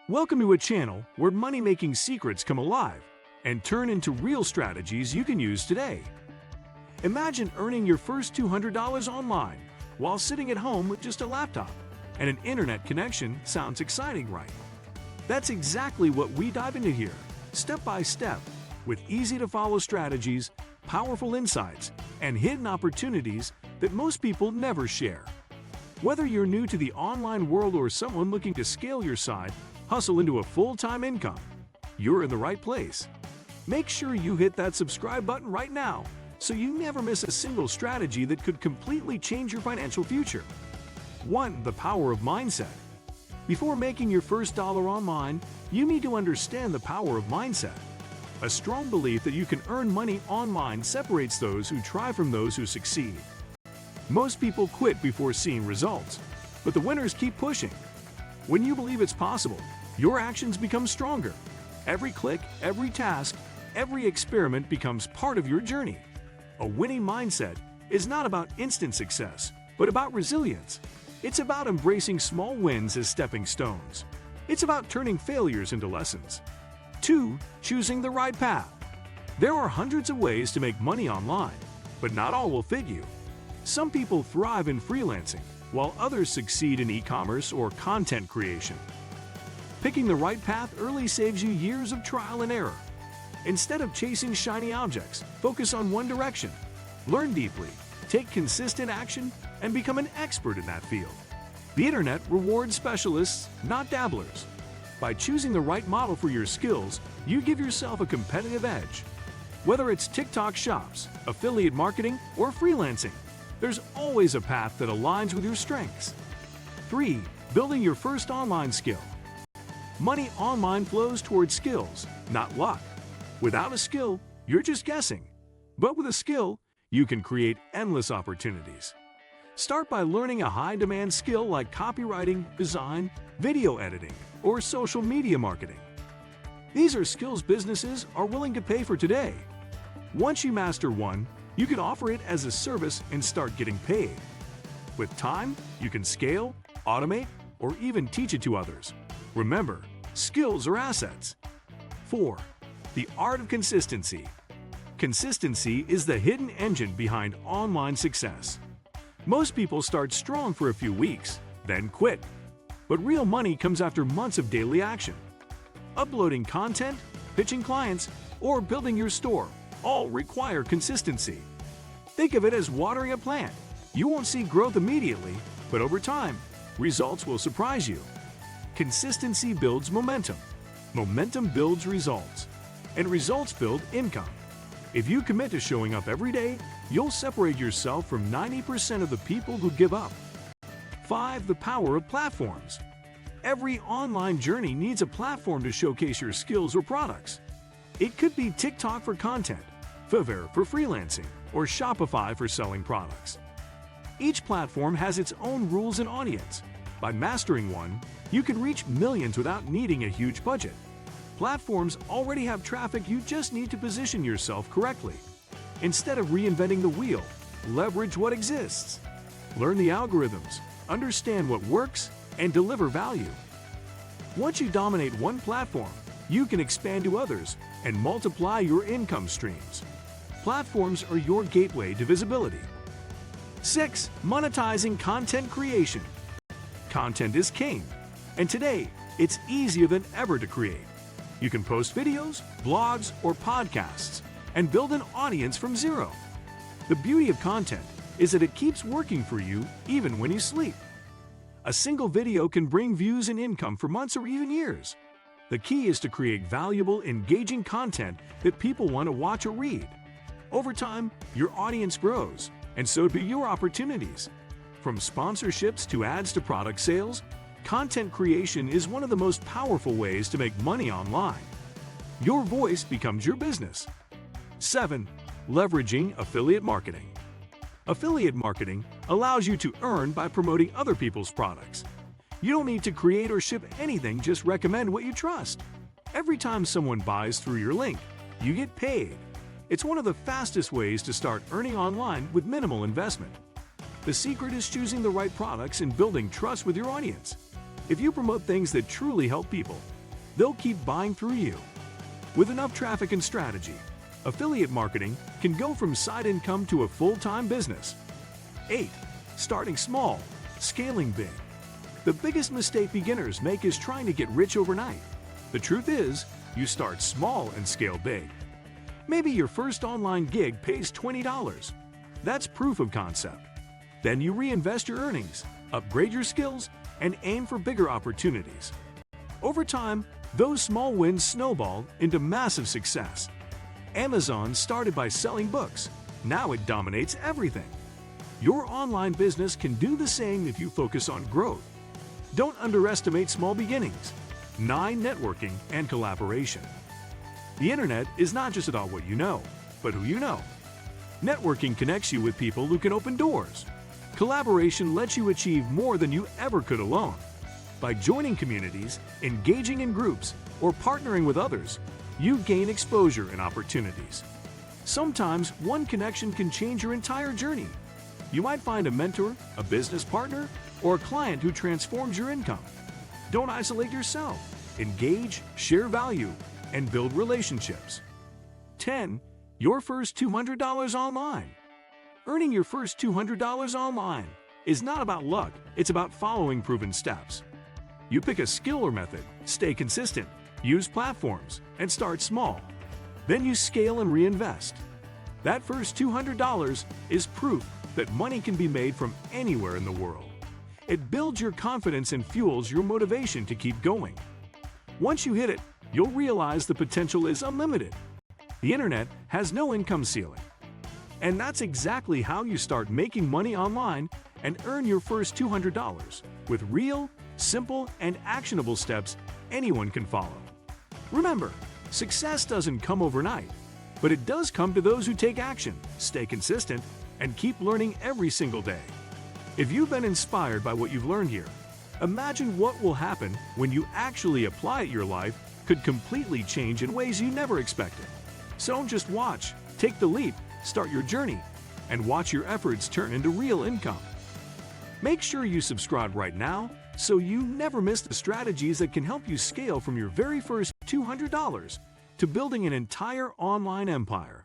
Welcome to a channel where money-making secrets come alive and turn into real strategies you can use today. Imagine earning your first $200 online while sitting at home with just a laptop and an internet connection. Sounds exciting, right? That's exactly what we dive into here, step by step, with easy-to-follow strategies, powerful insights, and hidden opportunities that most people never share. Whether you're new to the online world or someone looking to scale your side hustle into a full-time income, you're in the right place. Make sure you hit that subscribe button right now so you never miss a single strategy that could completely change your financial future. 1. The power of mindset. Before making your first dollar online, you need to understand the power of mindset. A strong belief that you can earn money online separates those who try from those who succeed. Most people quit before seeing results, but the winners keep pushing. When you believe it's possible, your actions become stronger. Every click, every task, every experiment becomes part of your journey. A winning mindset is not about instant success, but about resilience. It's about embracing small wins as stepping stones. It's about turning failures into lessons. 2. Choosing the right path. There are hundreds of ways to make money online, but not all will fit you. Some people thrive in freelancing, while others succeed in e-commerce or content creation. Picking the right path early saves you years of trial and error. Instead of chasing shiny objects, focus on one direction. Learn deeply, take consistent action, and become an expert in that field. The internet rewards specialists, not dabblers. By choosing the right model for your skills, you give yourself a competitive edge. Whether it's TikTok shops, affiliate marketing, or freelancing, there's always a path that aligns with your strengths. 3. Building your first online skill. Money online flows towards skills, not luck. Without a skill, you're just guessing. But with a skill, you can create endless opportunities. Start by learning a high-demand skill like copywriting, design, video editing, or social media marketing. These are skills businesses are willing to pay for today. Once you master one, you can offer it as a service and start getting paid. With time, you can scale, automate, or even teach it to others. Remember, skills are assets. 4. The art of consistency. Consistency is the hidden engine behind online success. Most people start strong for a few weeks, then quit. But real money comes after months of daily action. Uploading content, pitching clients, or building your store all require consistency. Think of it as watering a plant. You won't see growth immediately, but over time, results will surprise you. Consistency builds momentum. Momentum builds results. And results build income. If you commit to showing up every day, you'll separate yourself from 90% of the people who give up. 5. The power of platforms. Every online journey needs a platform to showcase your skills or products. It could be TikTok for content, Fiverr for freelancing, or Shopify for selling products. Each platform has its own rules and audience. By mastering one, you can reach millions without needing a huge budget. Platforms already have traffic, you just need to position yourself correctly. Instead of reinventing the wheel, leverage what exists. Learn the algorithms, understand what works, and deliver value. Once you dominate one platform, you can expand to others and multiply your income streams. Platforms are your gateway to visibility. 6. Monetizing content creation. Content is king, and today, it's easier than ever to create. You can post videos, blogs, or podcasts and build an audience from zero. The beauty of content is that it keeps working for you even when you sleep. A single video can bring views and income for months or even years. The key is to create valuable, engaging content that people want to watch or read. Over time, your audience grows, and so do your opportunities. From sponsorships to ads to product sales, content creation is one of the most powerful ways to make money online. Your voice becomes your business. 7. Leveraging affiliate marketing. Affiliate marketing allows you to earn by promoting other people's products. You don't need to create or ship anything, just recommend what you trust. Every time someone buys through your link, you get paid. It's one of the fastest ways to start earning online with minimal investment. The secret is choosing the right products and building trust with your audience. If you promote things that truly help people, they'll keep buying through you. With enough traffic and strategy, affiliate marketing can go from side income to a full-time business. 8. Starting small, scaling big. The biggest mistake beginners make is trying to get rich overnight. The truth is, you start small and scale big. Maybe your first online gig pays $20. That's proof of concept. Then you reinvest your earnings, upgrade your skills, and aim for bigger opportunities. Over time, those small wins snowball into massive success. Amazon started by selling books. Now it dominates everything. Your online business can do the same if you focus on growth. Don't underestimate small beginnings. 9. Networking and collaboration. The internet is not just about what you know, but who you know. Networking connects you with people who can open doors. Collaboration lets you achieve more than you ever could alone. By joining communities, engaging in groups, or partnering with others, you gain exposure and opportunities. Sometimes one connection can change your entire journey. You might find a mentor, a business partner, or a client who transforms your income. Don't isolate yourself. Engage, share value, and build relationships. 10. Your first $200 online. Earning your first $200 online is not about luck, it's about following proven steps. You pick a skill or method, stay consistent, use platforms, and start small. Then you scale and reinvest. That first $200 is proof that money can be made from anywhere in the world. It builds your confidence and fuels your motivation to keep going. Once you hit it, you'll realize the potential is unlimited. The internet has no income ceiling. And that's exactly how you start making money online and earn your first $200 with real, simple, and actionable steps anyone can follow. Remember, success doesn't come overnight, but it does come to those who take action, stay consistent, and keep learning every single day. If you've been inspired by what you've learned here, imagine what will happen when you actually apply it. Your life could completely change in ways you never expected. So don't just watch, take the leap, start your journey, and watch your efforts turn into real income. Make sure you subscribe right now so you never miss the strategies that can help you scale from your very first $200 to building an entire online empire.